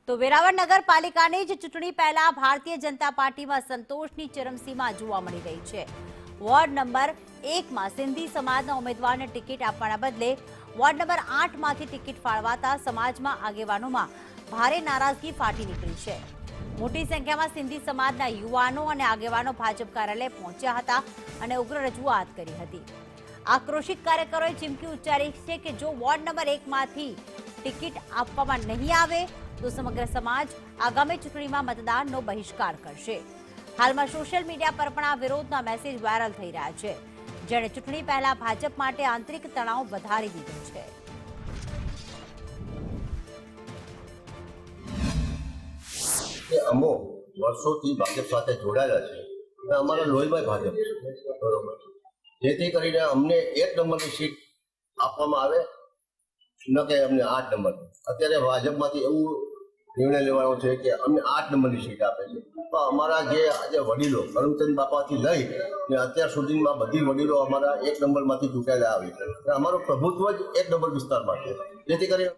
તો વેરાવળ નગરપાલિકાની જ ચૂંટણી પહેલા ભારતીય જનતા પાર્ટીમાં સંતોષની ચરમસીમા જોવા મળી રહી છે। વોર્ડ નંબર 1 માં સિંધી સમાજના ઉમેદવારને ટિકિટ આપવાના બદલે વોર્ડ નંબર 8 માંથી ટિકિટ ફાળવાતા સમાજમાં આગેવાનોમાં ભારે નારાજગી ફાટી નીકળી છે। મોટી સંખ્યામાં સિંધી સમાજના યુવાનો અને આગેવાનો ભાજપ કાર્યાલય પહોંચ્યા હતા અને ઉગ્ર રજૂઆત કરી હતી। આક્રોશિત કાર્યકરોએ ચીમકી ઉચ્ચારી છે કે જો વોર્ડ નંબર 1 માંથી ટિકિટ આપવામાં નહીં આવે તો સમગ્ર સમાજ આગામી ચૂંટણીમાં મતદાનનો બહિષ્કાર કરશે। હાલમાં સોશિયલ મીડિયા પર પણ આ વિરોધના મેસેજ વાયરલ થઈ રહ્યા છે, જેણે ચૂંટણી પહેલા ભાજપ માટે આંતરિક તણાવ વધારી દીધો છે। અમો વર્ષોથી ભાજપ સાથે જોડાયેલા છે, અમારા લોહીભાઈ ભાજપ છે, બરોબર, જેથી કરીને અમને 1 નંબરની સીટ આપવામાં આવે ન કે અમને 8 નંબર। અત્યારે ભાજપમાંથી એવું નિર્ણય લેવાનો છે કે અમને 8 નંબરની સીટ આપે છે, તો અમારા જે આજે વડીલો કરમચંદ બાપાથી લઈ ને અત્યાર સુધીમાં બધી વડીલો અમારા 1 નંબરમાંથી ચૂંટાયેલા આવી છે। અમારું પ્રભુત્વ જ 1 નંબર વિસ્તારમાં છે, જેથી કરીને